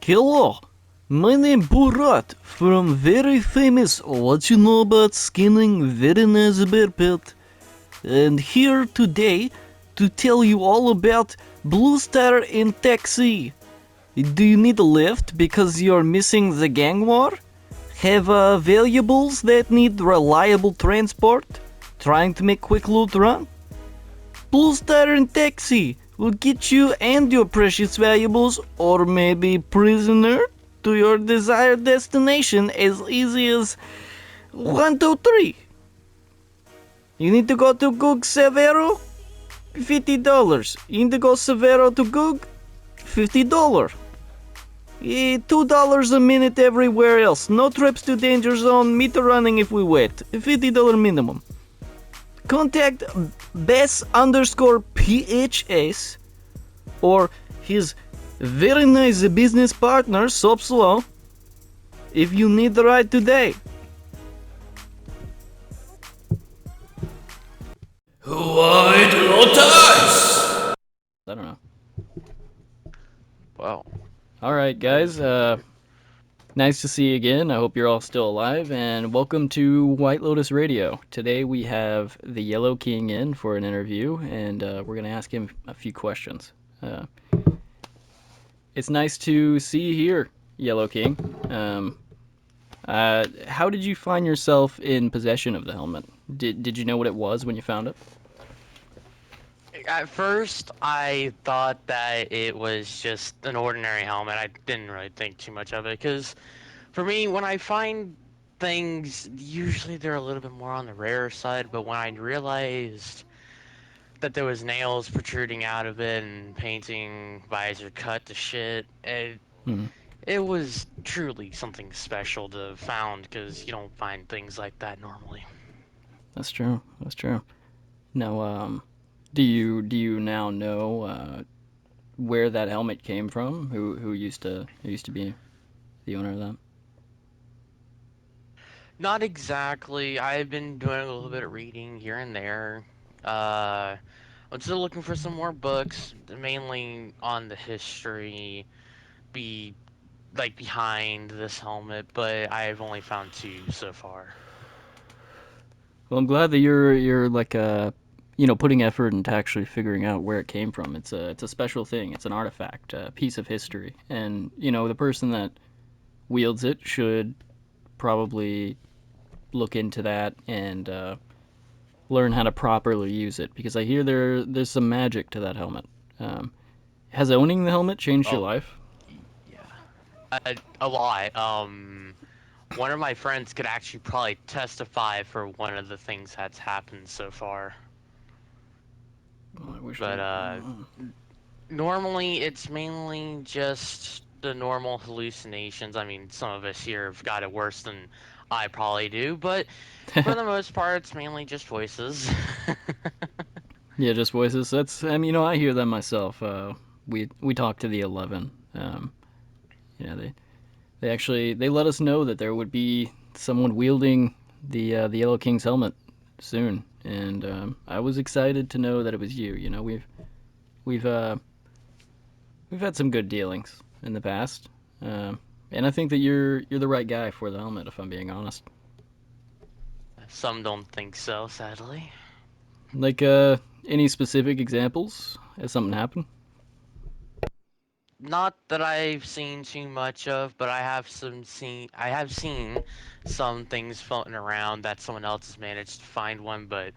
Hello, my name Burat from very famous What You Know About Skinning Very Nice Bear Pet, and here today to tell you all about Blue Star in Taxi. Do you need a lift because you're missing the gang war? Have valuables that need reliable transport? Trying to make quick loot run? Blue Star and Taxi will get you and your precious valuables, or maybe prisoner, to your desired destination as easy as 1, 2, 3. You need to go to Gug Severo? $50. You need to go Severo to Gug? $50. $2 a minute everywhere else. No trips to danger zone, meter running if we wait. $50 minimum. Contact Bess_PHS or his very nice business partner, Soap Slow, if you need the ride today. White Lotus! I don't know. Wow. Alright, guys. Nice to see you again. I hope you're all still alive, and welcome to White Lotus Radio. Today we have the Yellow King in for an interview, and we're going to ask him a few questions. It's nice to see you here, Yellow King. How did you find yourself in possession of the helmet? Did you know what it was when you found it? At first, I thought that it was just an ordinary helmet. I didn't really think too much of it, because for me, when I find things, usually they're a little bit more on the rare side, but when I realized that there was nails protruding out of it and painting visor cut to shit, it was truly something special to have found, because you don't find things like that normally. That's true. That's true. Now, do you now know where that helmet came from? Who used to be the owner of that? Not exactly. I've been doing a little bit of reading here and there. Uh, I'm still looking for some more books, mainly on the history be behind this helmet, but I've only found two so far. Well, I'm glad that you're like putting effort into actually figuring out where it came from. It's a special thing. It's an artifact, a piece of history, and the person that wields it should probably look into that and learn how to properly use it, because I hear there's some magic to that helmet. Has owning the helmet changed your Oh, life? yeah. A lot. One of my friends could actually probably testify for one of the things that's happened so far. Well, I wish But they. normally it's mainly just the normal hallucinations. I mean, some of us here have got it worse than I probably do, but for the most part, it's mainly just voices. Yeah, just voices. That's I hear them myself. We talked to the 11. They actually they let us know that there would be someone wielding the Yellow King's helmet soon, and I was excited to know that it was you. We've uh, we've had some good dealings in the past, and I think that you're the right guy for the helmet. If I'm being honest, Some don't think so, sadly. like any specific examples? Has something happened? Not that I've seen too much of, but I have seen some things floating around that someone else has managed to find one, but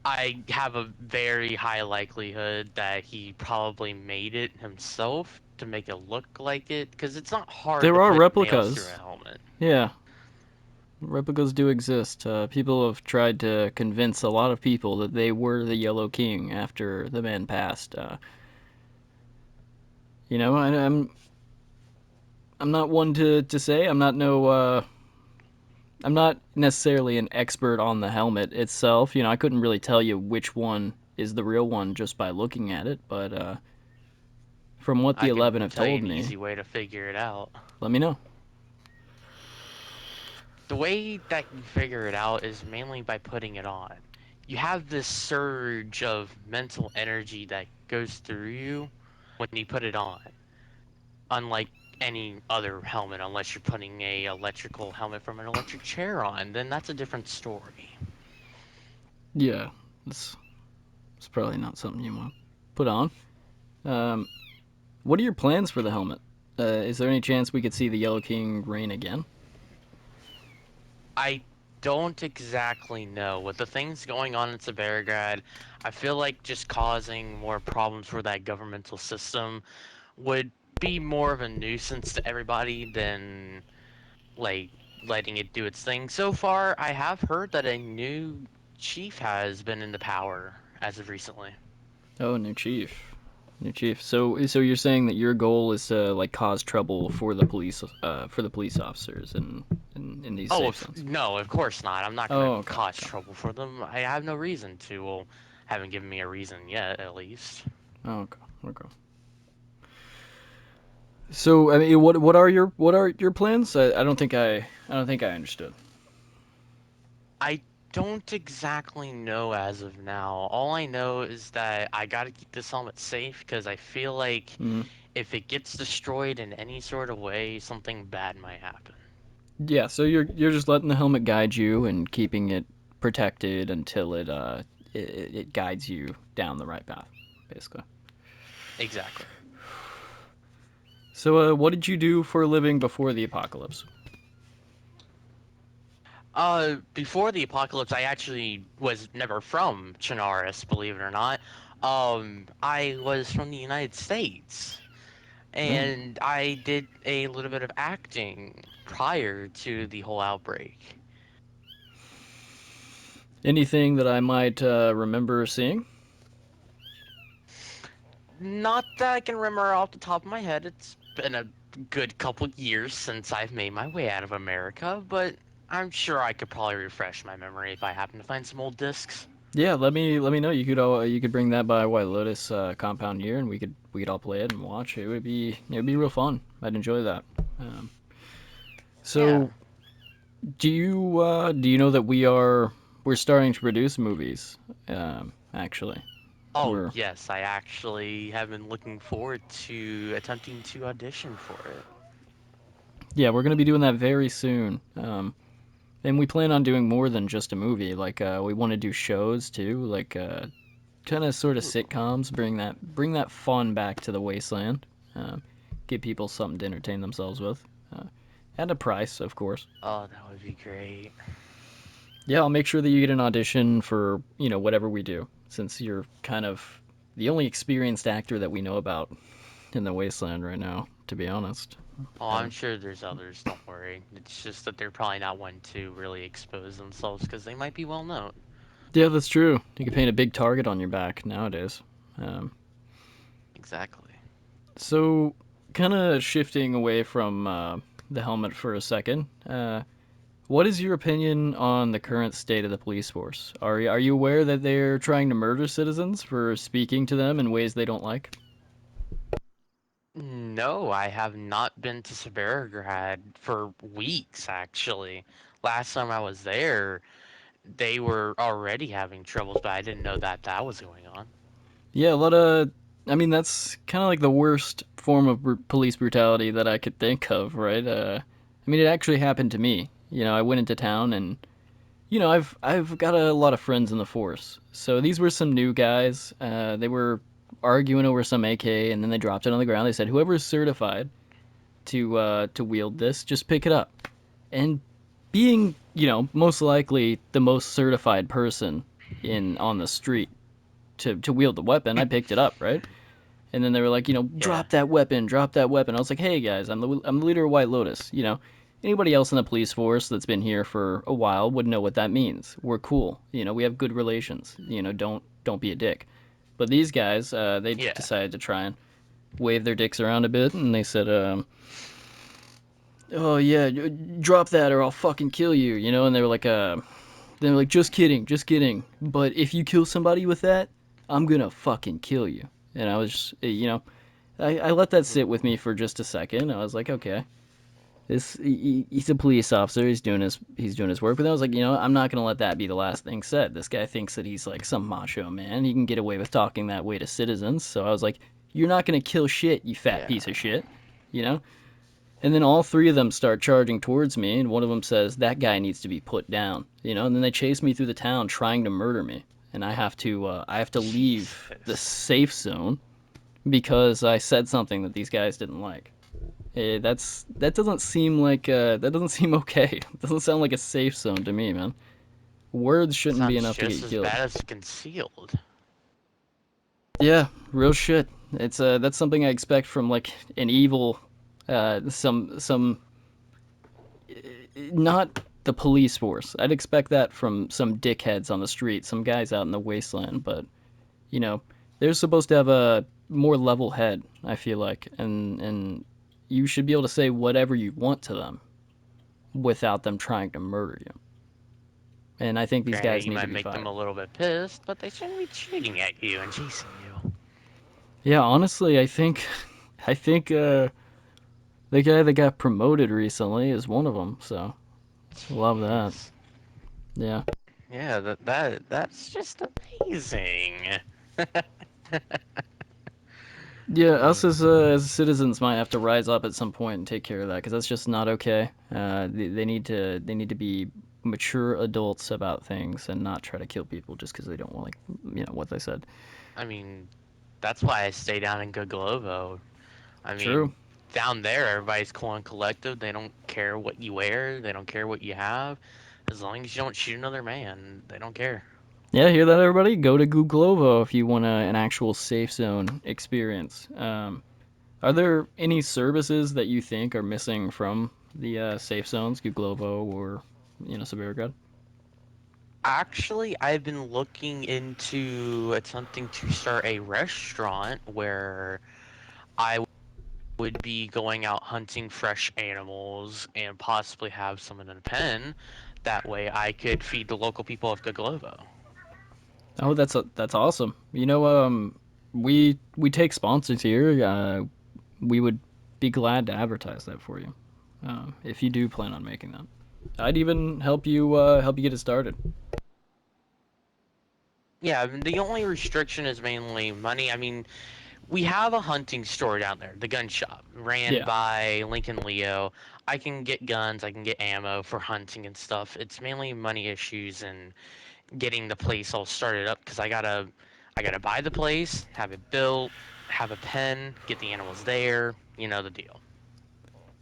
I have a very high likelihood that he probably made it himself to make it look like it, because it's not hard to There are put nails through a replicas. helmet. Yeah, replicas do exist. People have tried to convince a lot of people that they were the Yellow King after the man passed. I'm not one to say. I'm not necessarily an expert on the helmet itself. I couldn't really tell you which one is the real one just by looking at it. But from what the I can 11 have tell you told an me, easy way to figure it out. let me know. The way that you figure it out is mainly by putting it on. You have this surge of mental energy that goes through you when you put it on. Unlike any other helmet unless you're putting a electrical helmet from an electric chair on. Then that's a different story. Yeah, it's probably not something you want to put on. Um, what are your plans for the helmet? Is there any chance we could see the Yellow King reign again? I don't exactly know. With the things going on in Severograd, I feel like just causing more problems for that governmental system would be more of a nuisance to everybody than like letting it do its thing. So far, I have heard that a new chief has been into power as of recently. Oh, new chief. New chief. So you're saying that your goal is to like cause trouble for the police officers in these Oh, safe zones. no, of course not. I'm not gonna Oh, okay, cause okay. trouble for them. I have no reason to. Well, haven't given me a reason yet, at least. Oh, okay, okay. So I mean, what are your plans? I don't think I understood. I don't exactly know as of now. All I know is that I gotta keep this helmet safe because I feel like Mm. if it gets destroyed in any sort of way, something bad might happen. Yeah, so you're just letting the helmet guide you and keeping it protected until it guides you down the right path, basically. Exactly. So what did you do for a living before the apocalypse? Before the apocalypse, I actually was never from Chinaris, believe it or not. I was from the United States, Oh. and I did a little bit of acting prior to the whole outbreak. Anything that I might remember seeing? Not that I can remember off the top of my head. It's been a good couple years since I've made my way out of America, but I'm sure I could probably refresh my memory if I happen to find some old discs. Yeah, let me know. You could bring that by White Lotus compound here, and we could all play it and watch. It would be real fun. I'd enjoy that. Um, Yeah. so do you know that we're starting to produce movies? Actually, Oh, we're yes, I actually have been looking forward to attempting to audition for it. yeah, we're gonna be doing that very soon. And we plan on doing more than just a movie. Like we want to do shows too, like kind of sort of Ooh. sitcoms. Bring that fun back to the wasteland. Um, Give people something to entertain themselves with, uh, at a price, of course. Oh, that would be great. Yeah, I'll make sure that you get an audition for whatever we do, since you're kind of the only experienced actor that we know about in the wasteland right now. To be honest, Oh, I I'm don't. sure there's others, don't worry. It's just that they're probably not one to really expose themselves because they might be well known. Yeah, that's true. You can paint a big target on your back nowadays. Um, Exactly. so, kind of shifting away from the helmet for a second. What is your opinion on the current state of the police force? Are you aware that they're trying to murder citizens for speaking to them in ways they don't like? No, I have not been to Severograd for weeks, actually. Last time I was there, they were already having troubles, but I didn't know that that was going on. Yeah, a lot of. I mean, that's kind of like the worst form of police brutality that I could think of, right? I mean, it actually happened to me. I went into town and I've got a lot of friends in the force. So these were some new guys. They were arguing over some AK, and then they dropped it on the ground. They said, "Whoever's certified to wield this, just pick it up." And being most likely the most certified person in on the street to wield the weapon, I picked it up, right? And then they were like, Yeah. drop that weapon, drop that weapon. I was like, hey guys, I'm the leader of White Lotus. Anybody else in the police force that's been here for a while would know what that means. We're cool. We have good relations. Don't be a dick. But these guys, they Yeah. decided to try and wave their dicks around a bit, and they said, "Oh yeah, drop that or I'll fucking kill you." And they were like, just kidding. But if you kill somebody with that, I'm gonna fucking kill you. And I was, I let that sit with Ooh. me for just a second. I was like, okay, he's a police officer. He's doing his work. But then I was like, I'm not gonna let that be the last thing said. This guy thinks that he's like some macho man. He can get away with talking that way to citizens. So I was like, you're not gonna kill shit, you fat Yeah. piece of shit. You know. And then all three of them start charging towards me, and one of them says, that guy needs to be put down. And then they chase me through the town trying to murder me. And I have to leave the Jesus. safe zone because I said something that these guys didn't like. That doesn't seem like that doesn't seem okay. It doesn't sound like a safe zone to me, man. Words shouldn't be Sounds enough to get just you as killed. bad as concealed. Yeah, real shit. It's that's something I expect from like an evil, some not the police force. I'd expect that from some dickheads on the street, some guys out in the wasteland. But you know, they're supposed to have a more level head. I feel like, and you should be able to say whatever you want to them without them trying to murder you. And I think these Granted, guys you need to might be make them fired. a little bit pissed, but they shouldn't be shooting at you and chasing you. Yeah, honestly, I think the guy that got promoted recently is one of them. So love that. Jeez. Yeah. Yeah, that's just amazing. Yeah, us Hmm. as citizens might have to rise up at some point and take care of that because that's just not okay. They need to be mature adults about things and not try to kill people just because they don't want like what they said. I mean, that's why I stay down in Goglovo. I True. mean, down there, everybody's cool and collective. They don't care what you wear. They don't care what you have. As long as you don't shoot another man, they don't care. Yeah, hear that, everybody? Go to Googlovo if you want an actual safe zone experience. Are there any services that you think are missing from the safe zones, Googlovo or Severograd? Actually, I've been looking into attempting to start a restaurant where I would be going out hunting fresh animals and possibly have some in a pen. That way I could feed the local people of Goglovo. Oh, that's awesome. We take sponsors here. We would be glad to advertise that for you if you do plan on making that. I'd even help you get it started. Yeah, I mean, the only restriction is mainly money. I mean, we have a hunting store down there, the gun shop, ran Yeah. by Lincoln Leo. I can get guns, I can get ammo for hunting and stuff. It's mainly money issues and getting the place all started up because I gotta buy the place, have it built, have a pen, get the animals there. You know the deal.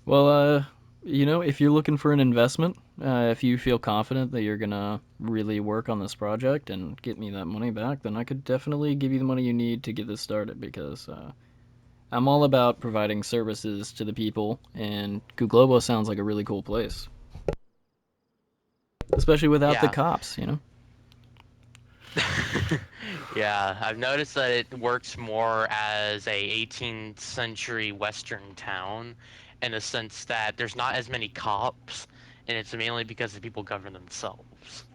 Well, if you're looking for an investment, if you feel confident that you're gonna really work on this project and get me that money back, then I could definitely give you the money you need to get this started because I'm all about providing services to the people, and Kuglobo sounds like a really cool place, especially without the Yeah. cops. Yeah, I've noticed that it works more as a 18th century Western town in the sense that there's not as many cops, and it's mainly because the people govern themselves.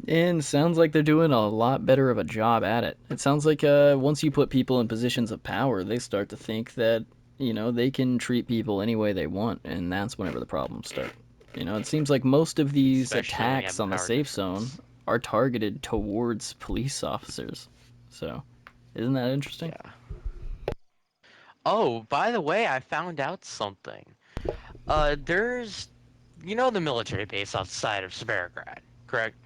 And sounds like they're doing a lot better of a job at it. It sounds like once you put people in positions of power, they start to think that they can treat people any way they want, and that's whenever the problems start. It seems like most of these Especially when you have attacks a on the power safe zone difference. are targeted towards police officers. So, isn't that interesting? Yeah. Oh, by the way, I found out something. There's, the military base outside of Svarograd, correct?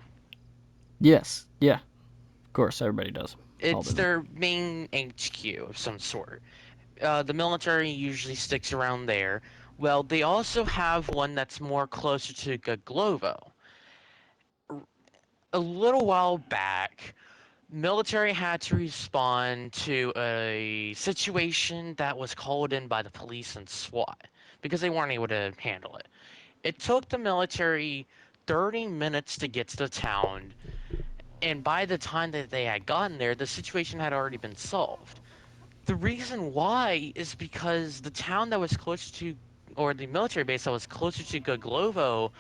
Yes. Yeah. Of course, everybody does. All It's do that. their main HQ of some sort. The military usually sticks around there. Well, they also have one that's more closer to Goglovo. A little while back, military had to respond to a situation that was called in by the police and SWAT because they weren't able to handle it. It took the military 30 minutes to get to the town, and by the time that they had gotten there, the situation had already been solved. The reason why is because the town that was closer to, or the military base that was closer to Goglovo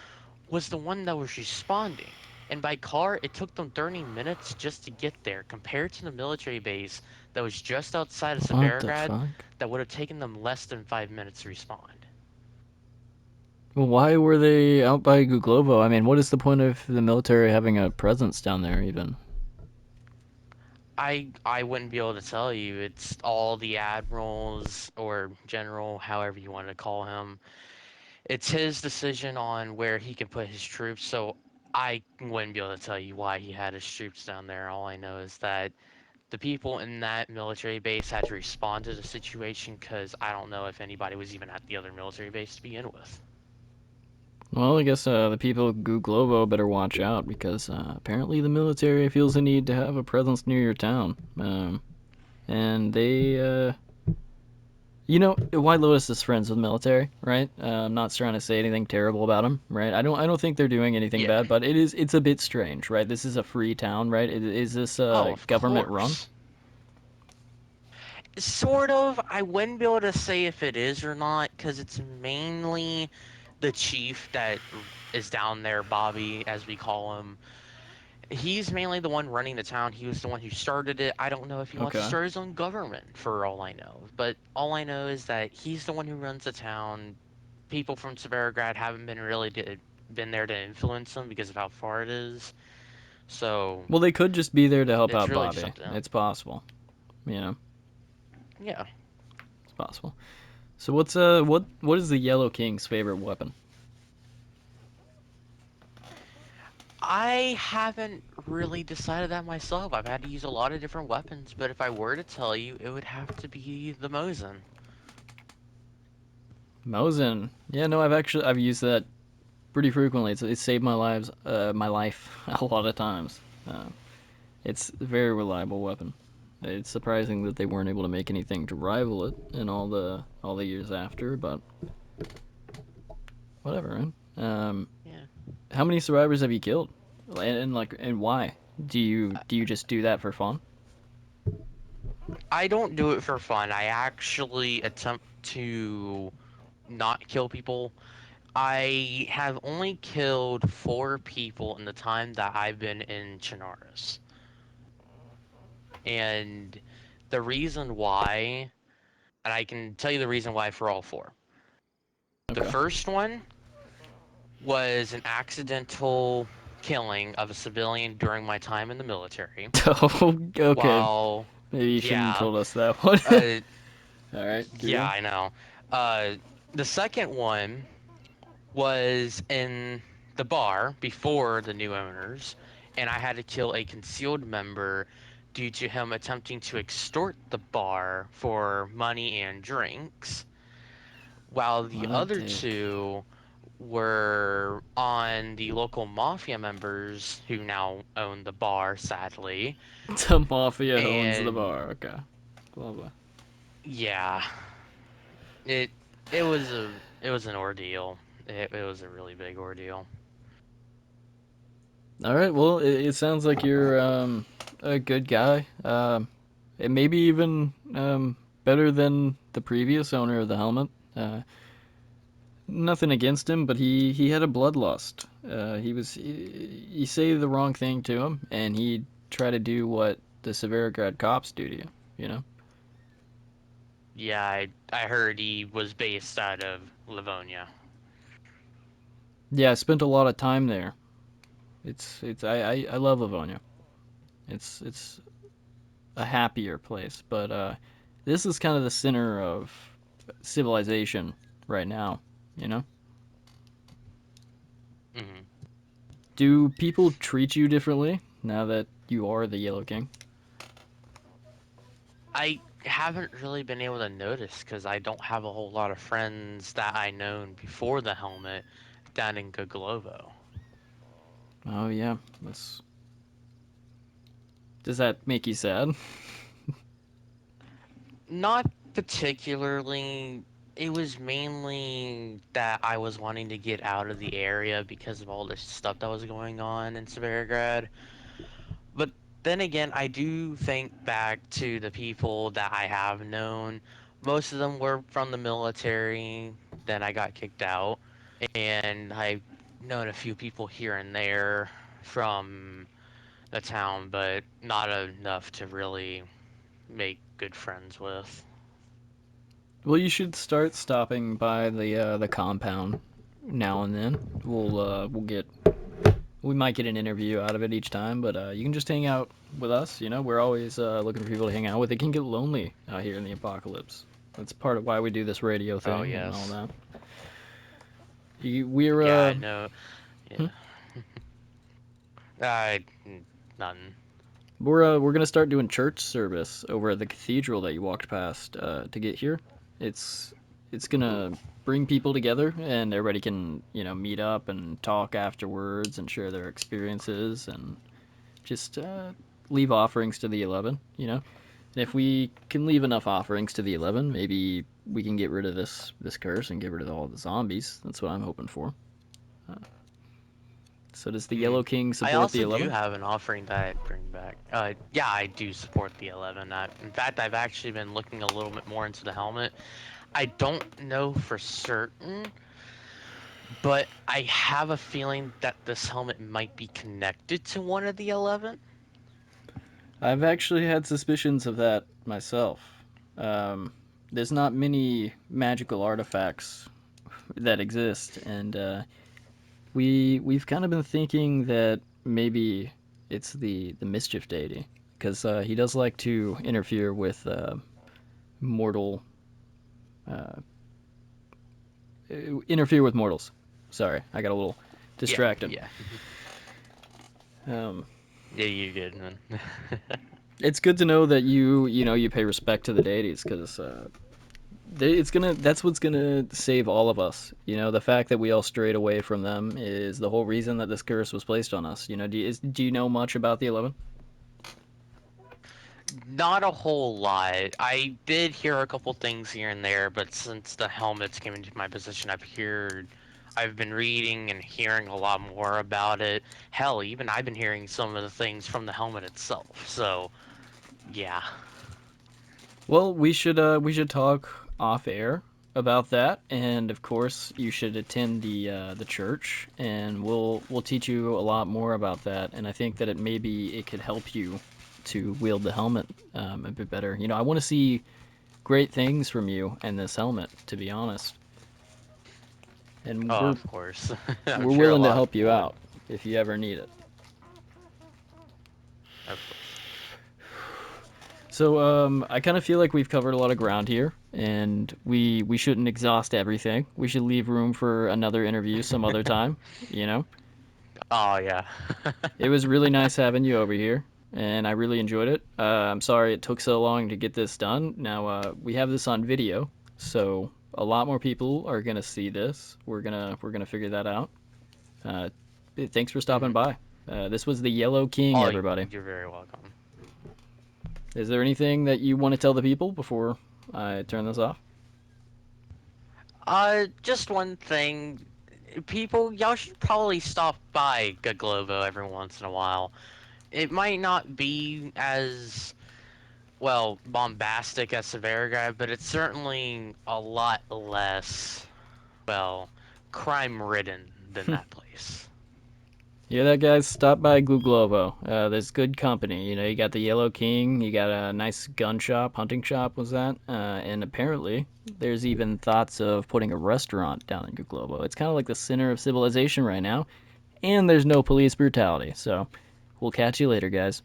was the one that was responding. And by car, it took them 30 minutes just to get there, compared to the military base that was just outside of What the Severograd fuck? that would have taken them less than 5 minutes to respond. Well, why were they out by Guglovo? I mean, what is the point of the military having a presence down there, even? I wouldn't be able to tell you. It's all the admirals or general, however you want to call him. It's his decision on where he can put his troops. So I wouldn't be able to tell you why he had his troops down there. All I know is that the people in that military base had to respond to the situation because I don't know if anybody was even at the other military base to begin with. Well, I guess the people of Globo better watch out because apparently the military feels the need to have a presence near your town. And they, White Lotus is friends with the military, right? I'm not trying to say anything terrible about them, right? I don't think they're doing anything Yeah. bad, but it's a bit strange, right? This is a free town, right? Is this Oh, of government run? course. Sort of. I wouldn't be able to say if it is or not because it's mainly the chief that is down there, Bobby, as we call him. He's mainly the one running the town. He was the one who started it. I don't know if he wants to Okay. start his own government, for all I know. But all I know is that he's the one who runs the town. People from Severograd haven't been there to influence him because of how far it is. So Well, they could just be there to help it's out really just Bobby. up to him. It's possible, you know, Yeah. it's possible. So what is the Yellow King's favorite weapon? I haven't really decided that myself. I've had to use a lot of different weapons, but if I were to tell you, it would have to be the Mosin. Mosin. Yeah, no, I've used that pretty frequently. It's saved my life a lot of times. Uh, it's a very reliable weapon. It's surprising that they weren't able to make anything to rival it in all the years after, but whatever. Right? Yeah. How many survivors have you killed, and why? Do you just do that for fun? I don't do it for fun. I actually attempt to not kill people. I have only killed 4 people in the time that I've been in Chinaris. And the reason why, and I can tell you the reason why for all 4. The Okay. first one was an accidental killing of a civilian during my time in the military. Oh, okay. While, Maybe you shouldn't have yeah, told us that one. uh, All right, yeah, cool. I know. Uh, the second one was in the bar before the new owners, and I had to kill a concealed member due to him attempting to extort the bar for money and drinks, while the What a other dick. two were on the local mafia members who now own the bar, sadly. The mafia owns the And bar. Okay. Blah blah. yeah, it it was an ordeal. It was a really big ordeal. All right. Well, it sounds like you're a good guy. And maybe even better than the previous owner of the helmet. Nothing against him, but he had a bloodlust. You say the wrong thing to him, and he'd try to do what the Severograd cops do to you. You know. Yeah, I heard he was based out of Livonia. Yeah, I spent a lot of time there. I love Livonia. It's a happier place, but this is kind of the center of civilization right now. You know. Hmm. Do people treat you differently now that you are the Yellow King? I haven't really been able to notice because I don't have a whole lot of friends that I known before the helmet down in Goglovo. Oh yeah, that's. Does that make you sad? Not particularly. It was mainly that I was wanting to get out of the area because of all this stuff that was going on in Severograd. But then again, I do think back to the people that I have known. Most of them were from the military. Then I got kicked out. And I've known a few people here and there from the town, but not enough to really make good friends with. Well, you should start stopping by the compound now and then. We'll we might get an interview out of it each time, but you can just hang out with us. You know, we're always looking for people to hang out with. It can get lonely out here in the apocalypse. That's part of why we do this radio Oh thing and all yes. that. We're Yeah, I know. hmm? Yeah. I None. We're gonna start doing church service over at the cathedral that you walked past to get here. It's it's gonna bring people together, and everybody can meet up and talk afterwards and share their experiences and just leave offerings to the 11. And if we can leave enough offerings to the 11, maybe we can get rid of this curse and get rid of all the zombies. That's what I'm hoping for. So does the Hmm. Yellow King I support the also do 11? have an offering that I bring back. Yeah, I do support the 11. In fact, I've actually been looking a little bit more into the helmet. I don't know for certain, but I have a feeling that this helmet might be connected to one of the 11. I've actually had suspicions of that myself. Um, there's not many magical artifacts that exist, and we've kind of been thinking that maybe it's the mischief deity because he does like to interfere with mortal uh, interfere with mortals. Sorry, I got a little Yeah, distracted. yeah. Um, Yeah, you're good, man. it's good to know that you pay respect to the deities because that's what's gonna save all of us. The fact that we all strayed away from them is the whole reason that this curse was placed on us. Do you know much about the 11? Not a whole lot. I did hear a couple things here and there, but since the helmets came into my possession, I've been reading and hearing a lot more about it. Hell, even I've been hearing some of the things from the helmet itself. So, yeah. Well, we should talk off air about that, and of course, you should attend the church, and we'll teach you a lot more about that. And I think that it could help you to wield the helmet a bit better. I want to see great things from you and this helmet, to be honest. And Oh, we're of course. I'm we're sure a willing to lot of help you people would. out if you ever need it. Of course. So I kind of feel like we've covered a lot of ground here, and we shouldn't exhaust everything. We should leave room for another interview some other time. You know, Oh, yeah. it was really nice having you over here, and I really enjoyed it. I'm sorry it took so long to get this done. Now we have this on video, so a lot more people are gonna see this. We're gonna figure that out. Uh, Thanks for stopping Mhm. by. This was the Yellow King, Oh, everybody. you're very welcome. Is there anything that you want to tell the people before I turn this off? Just one thing. People, y'all should probably stop by Good Globo every once in a while. It might not be as, well, bombastic as Severigrad, but it's certainly a lot less, well, crime-ridden than that place. Yeah, that guys, stop by Glue Globo. There's good company. You got the Yellow King. You got a nice gun shop, hunting shop. Was that? And apparently, there's even thoughts of putting a restaurant down in Glue Globo. It's kind of like the center of civilization right now, and there's no police brutality. So, we'll catch you later, guys.